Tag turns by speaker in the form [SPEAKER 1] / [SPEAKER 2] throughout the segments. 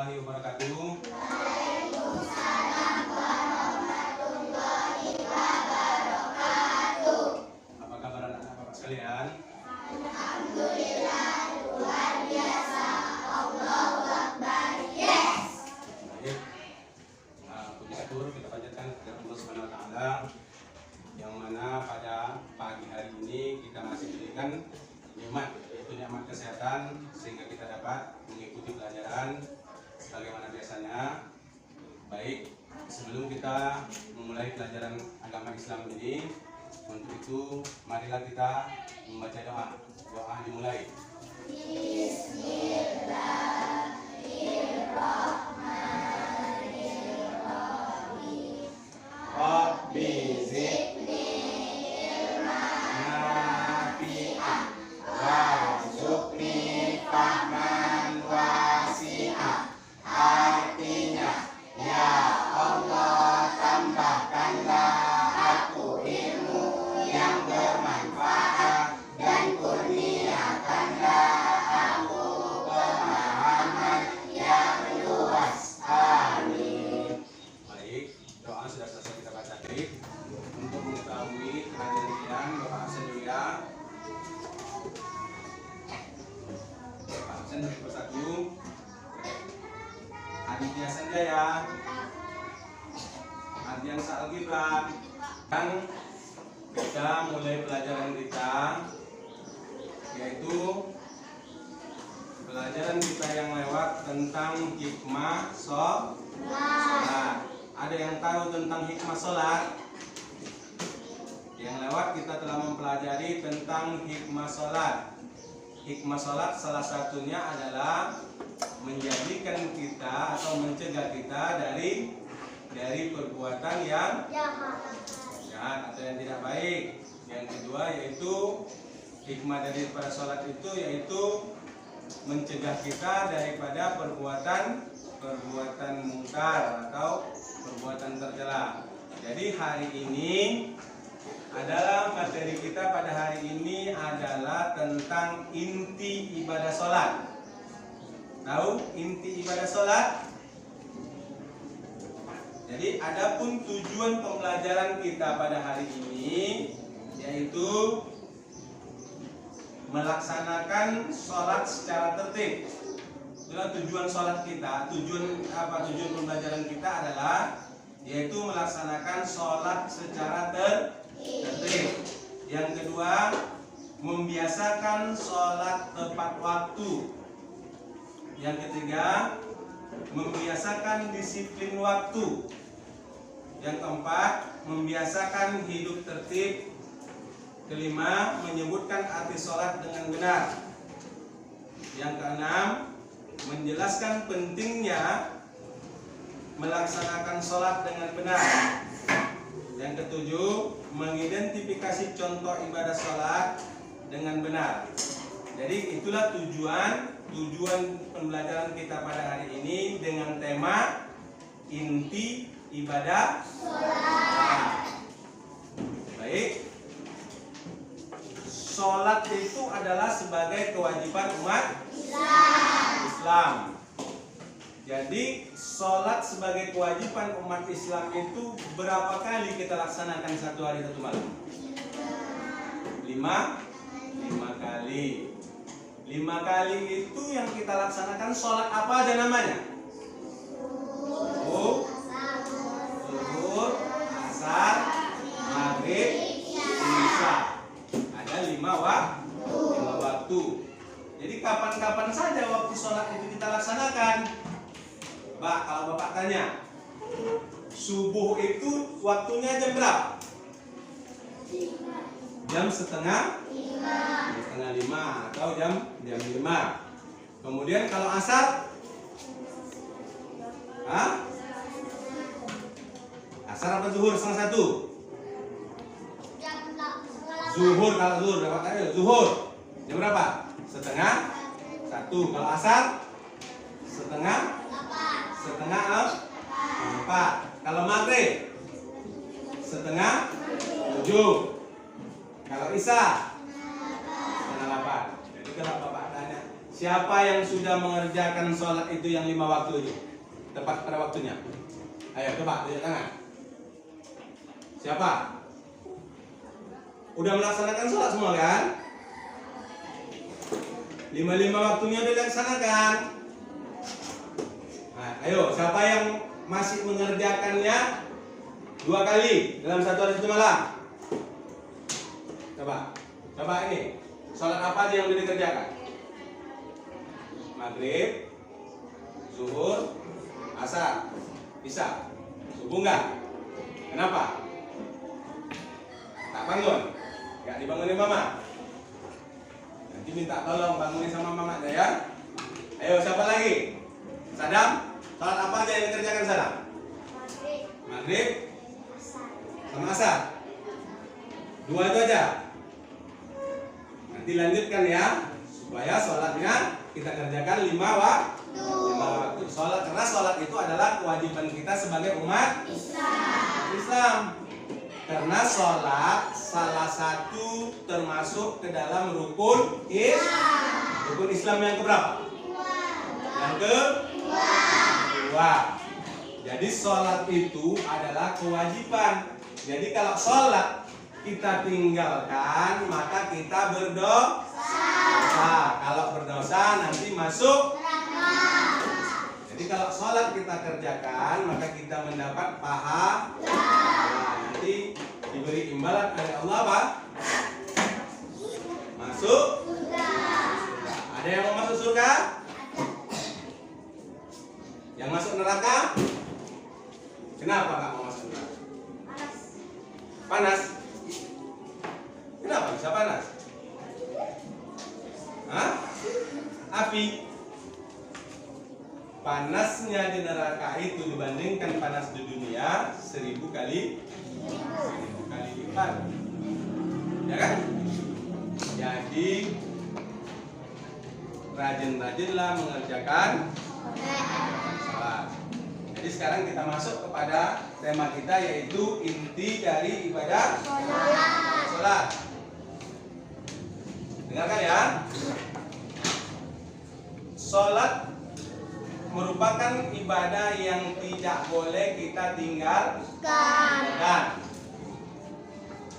[SPEAKER 1] warahmatullahi wabarakatuh.
[SPEAKER 2] Waalaikumsalam warahmatullahi wabarakatuh.
[SPEAKER 1] Apa kabar anak-anak Bapak sekalian?
[SPEAKER 2] Alhamdulillah, luar biasa. Allahu Akbar. Yes.
[SPEAKER 1] Baik. Puji syukur kita panjatkan kepada Allah Subhanahu wa taala yang mana pada pagi hari ini kita masih diberikan nikmat, yaitu nikmat kesehatan, sehingga kita dapat mengikuti pelajaran sebagaimana biasanya. Baik, sebelum kita memulai pelajaran agama Islam ini, untuk itu marilah kita membaca doa. Doa dimulai.
[SPEAKER 2] Bismillahirrahmanirrahim.
[SPEAKER 1] Rabbi zidni nafi'ah warzuqni fahman wasi'ah. Artinya, ya Allah, tambahkanlah aku ilmu yang bermanfaat dan kurniakanlah aku pemahaman yang luas. Amin. Baik, doa sudah selesai kita baca. Untuk mengetahui kehadiran Bapak Hasan Yulia, Bapak Hasan dari persatu, Aditya Sanjaya, Ardian Saalgibran, dan kita mulai pelajaran kita, yaitu pelajaran kita yang lewat tentang hikmah sholat. Ada yang tahu tentang hikmah sholat? Yang lewat kita telah mempelajari tentang hikmah sholat. Hikmah sholat salah satunya adalah menjadikan kita atau mencegah kita dari perbuatan yang jahat atau yang tidak baik. Yang kedua yaitu hikmah daripada sholat itu yaitu mencegah kita daripada perbuatan mungkar atau perbuatan tercela. Jadi hari ini adalah materi kita pada hari ini adalah tentang inti ibadah sholat. Tahu inti ibadah sholat? Jadi adapun tujuan pembelajaran kita pada hari ini yaitu melaksanakan sholat secara tertib. Itulah tujuan sholat kita. Tujuan pembelajaran kita adalah yaitu melaksanakan sholat secara tertib. Yang kedua, membiasakan sholat tepat waktu. Yang ketiga, membiasakan disiplin waktu. Yang keempat, membiasakan hidup tertib. Kelima, menyebutkan arti sholat dengan benar. Yang keenam, menjelaskan pentingnya melaksanakan sholat dengan benar. Yang ketujuh, mengidentifikasi contoh ibadah sholat dengan benar. Jadi itulah tujuan pembelajaran kita pada hari ini dengan tema inti ibadah sholat. Baik. Sholat itu adalah sebagai kewajiban umat Islam. Jadi sholat sebagai kewajiban umat Islam itu berapa kali kita laksanakan satu hari satu malam? 5 kali. 5 kali itu yang kita laksanakan sholat apa aja namanya? Zuhur, asar, maghrib, isya. Ada 5 waktu. Jadi kapan-kapan saja waktu sholat itu kita laksanakan. Pak, kalau Bapak tanya, subuh itu waktunya jam berapa? Jam setengah 5 atau jam 5. Kemudian kalau asar? Asar apa zuhur? Setengah 1. Zuhur, kalau zuhur Bapak tanya, zuhur jam berapa? Setengah 1. Kalau asar? Setengah 4. Kalau maghrib? Setengah 7. Kalau isya? Setengah 8. Jadi kalau Bapak tanya, siapa yang sudah mengerjakan sholat itu yang 5 waktu itu? Tepat pada waktunya. Ayo coba tunjuk tangan. Siapa? Udah melaksanakan sholat semua kan? 5 waktunya udah dilaksanakan. Nah, ayo siapa yang masih mengerjakannya 2 kali dalam 1 hari 1 malam? Coba ini. Sholat apa aja yang udah dikerjakan? Maghrib, zuhur, asar, isya. Subuh enggak? Kenapa? Tak bangun? Enggak dibangunin mama? Nanti minta tolong bangunin sama mama aja ya. Ayo siapa lagi? Sadam? Sholat apa aja yang dikerjakan Sadam? Maghrib sama asar. 2 itu aja. Nanti lanjutkan ya, supaya sholatnya kita kerjakan 5 waktu. Sholat, karena sholat itu adalah kewajiban kita sebagai umat Islam. Karena sholat salah satu termasuk ke dalam rukun Islam yang keberapa? Yang kedua. Jadi sholat itu adalah kewajiban. Jadi kalau sholat kita tinggalkan, maka kita berdosa. Nah, kalau berdosa nanti masuk neraka. Jadi kalau sholat kita kerjakan, maka kita mendapat pahala. Nah, nanti diberi imbalan oleh Allah apa? Masuk surga. Ada yang mau masuk surga? Yang masuk neraka? Kenapa nggak mau masuk neraka? Panas. Kenapa bisa panas? Hah? Api. Panasnya di neraka itu dibandingkan panas di dunia 1000 kali lipat. Ya kan? Jadi rajin-rajinlah mengerjakan sholat. Jadi sekarang kita masuk kepada tema kita, yaitu inti dari ibadah sholat. Dengarkan ya. Sholat merupakan ibadah yang tidak boleh kita tinggalkan.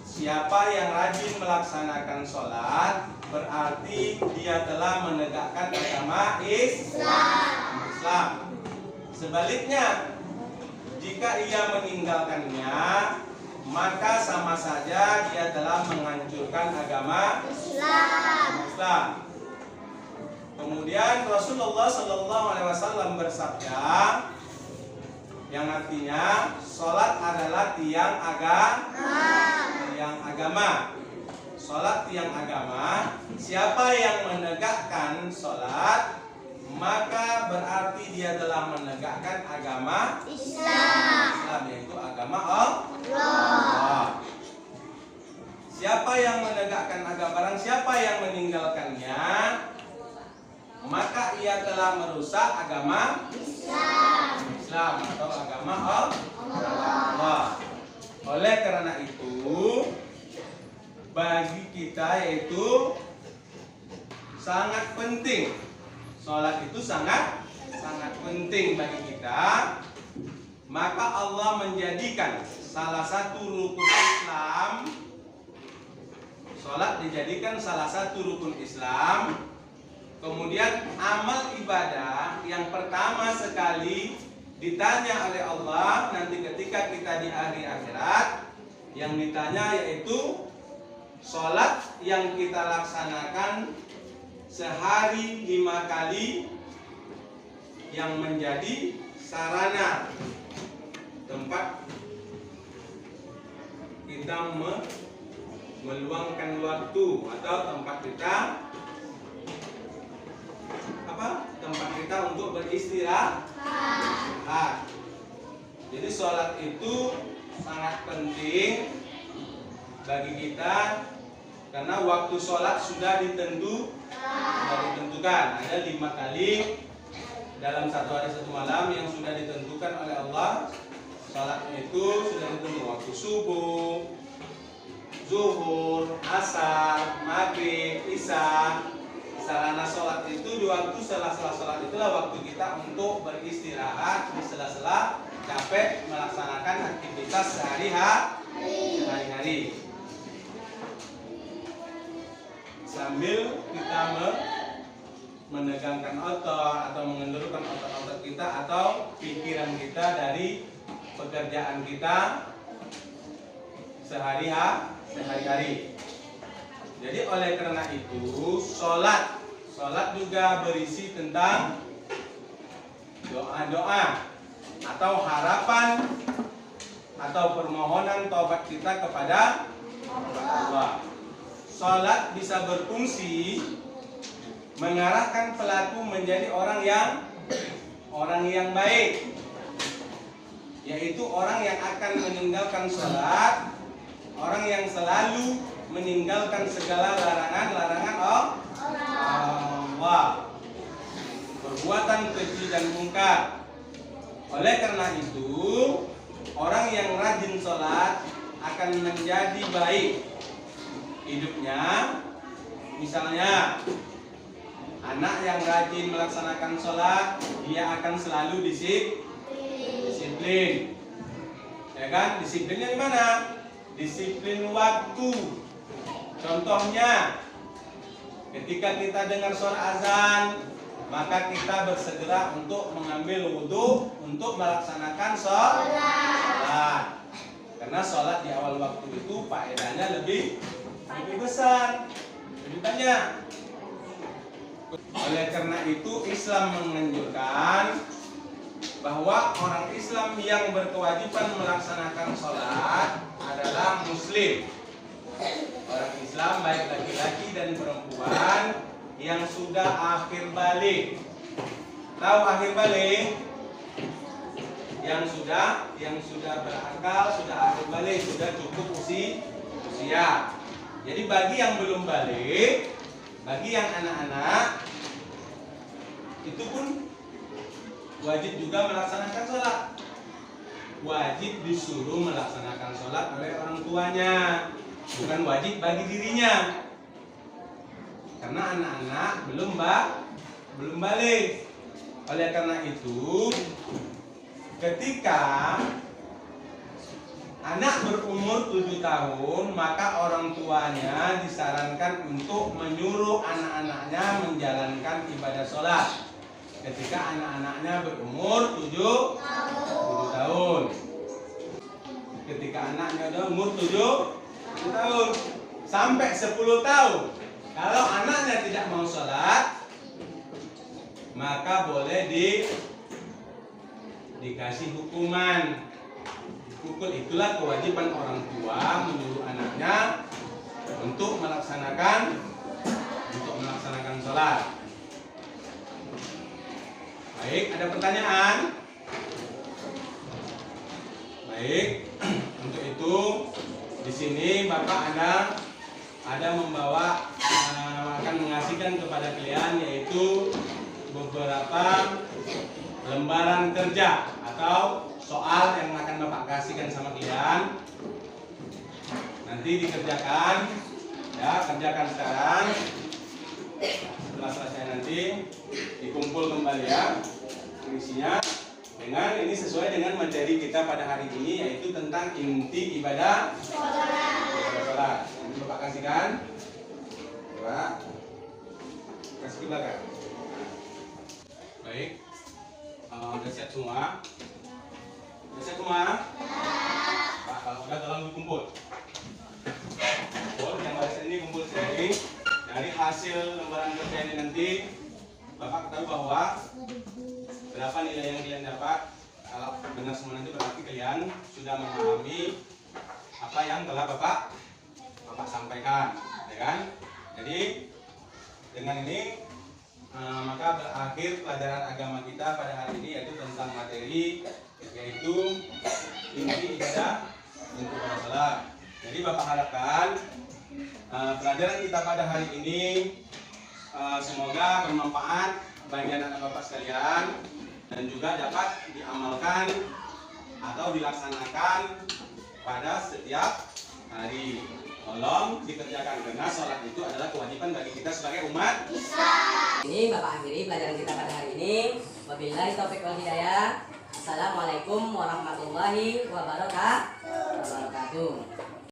[SPEAKER 1] Siapa yang rajin melaksanakan sholat, berarti dia telah menegakkan agama Islam. Sebaliknya, jika ia meninggalkannya, maka sama saja dia telah menghancurkan agama Islam. Kemudian Rasulullah SAW bersabda, yang artinya sholat adalah tiang agama. Sholat tiang agama. Siapa yang menegakkan sholat, maka berarti dia telah menegakkan agama Islam, yaitu agama Allah. Siapa yang menegakkan agama, barang siapa yang meninggalkannya, maka ia telah merusak agama Islam atau agama Allah. Oleh karena itu, bagi kita yaitu sangat penting. Sholat itu sangat penting bagi kita. Maka Allah menjadikan salah satu rukun Islam. Sholat dijadikan salah satu rukun Islam. Kemudian amal ibadah yang pertama sekali ditanya oleh Allah nanti ketika kita di hari akhirat, yang ditanya yaitu sholat yang kita laksanakan sehari 5 kali, yang menjadi sarana tempat kita meluangkan waktu atau tempat kita untuk beristirahat. Jadi sholat itu sangat penting bagi kita karena waktu sholat sudah ditentukan. Ada 5 kali dalam 1 hari 1 malam yang sudah ditentukan oleh Allah. Sholatnya itu sudah ditentukan, waktu subuh, zuhur, asar, maghrib, isya, Sarana sholat itu di waktu sela-sela sholat itulah waktu kita untuk beristirahat di sela-sela capek melaksanakan aktivitas sehari-hari. Sambil kita menegangkan otot atau mengendurkan otot-otot kita atau pikiran kita dari pekerjaan kita sehari-hari. Jadi oleh karena itu sholat juga berisi tentang doa-doa atau harapan atau permohonan taubat kita kepada Allah. Sholat bisa berfungsi mengarahkan pelaku menjadi orang yang baik, yaitu orang yang akan meninggalkan sholat, orang yang selalu meninggalkan segala larangan Allah, perbuatan keji dan mungkar. Oleh karena itu, orang yang rajin sholat akan menjadi baik hidupnya. Misalnya anak yang rajin melaksanakan sholat, dia akan selalu disiplin. Ya kan? Disiplinnya di mana? Disiplin waktu. Contohnya, ketika kita dengar suara azan, maka kita bersegera untuk mengambil wudhu untuk melaksanakan sholat. Karena sholat di awal waktu itu faedahnya lebih besar, lebih banyak. Oleh karena itu Islam menganjurkan bahwa orang Islam yang berkewajiban melaksanakan sholat adalah muslim. Orang Islam baik laki-laki dan perempuan yang sudah akhir balik. Tahu akhir balik? Yang sudah berakal, sudah akhir balik, sudah cukup usia. Jadi bagi yang belum balik, bagi yang anak-anak, itu pun wajib juga melaksanakan sholat. Wajib disuruh melaksanakan sholat oleh orang tuanya, bukan wajib bagi dirinya. Karena anak-anak belum balik. Oleh karena itu, ketika anak berumur 7 tahun, maka orang tuanya disarankan untuk menyuruh anak-anaknya menjalankan ibadah sholat. Ketika anak-anaknya berumur 7 tahun. Ketika anaknya udah umur 7 tahun sampai 10 tahun. Kalau anaknya tidak mau sholat, maka boleh dikasih hukuman. Pukul. Itulah kewajiban orang tua menyuruh anaknya untuk melaksanakan sholat. Baik, ada pertanyaan? Baik, untuk itu di sini Bapak ada membawa akan mengasihkan kepada kalian yaitu beberapa lembaran kerja atau soal yang akan Bapak kasihkan sama kalian. Nanti dikerjakan, ya, kerjakan sekarang. Setelah selesai nanti dikumpul kembali ya isinya dengan ini sesuai dengan materi kita pada hari ini, yaitu tentang inti ibadah sholat. Nanti Bapak kasihkan, coba kasih ke belakang. Baik, udah siap semua? Bisa semua? Pak, kalau sudah tolong dikumpul. Yang baris ini kumpul sini. Dari hasil lembaran kerja ini nanti Bapak ketahui bahwa berapa nilai yang kalian dapat. Kalau benar semua nanti berarti kalian sudah memahami apa yang telah Bapak sampaikan, ya kan? Jadi dengan ini maka berakhir pelajaran agama kita pada hari ini, yaitu tentang materi yaitu inti ibadah sholat. Jadi Bapak harapkan pelajaran kita pada hari ini semoga bermanfaat bagi anak-anak Bapak sekalian dan juga dapat diamalkan atau dilaksanakan pada setiap hari. Tolong dikerjakan karena sholat itu adalah kewajiban bagi kita sebagai umat.
[SPEAKER 3] Ini Bapak akhiri pelajaran kita pada hari ini. Wabillahi taufiq wal hidayah. Assalamualaikum warahmatullahi wabarakatuh.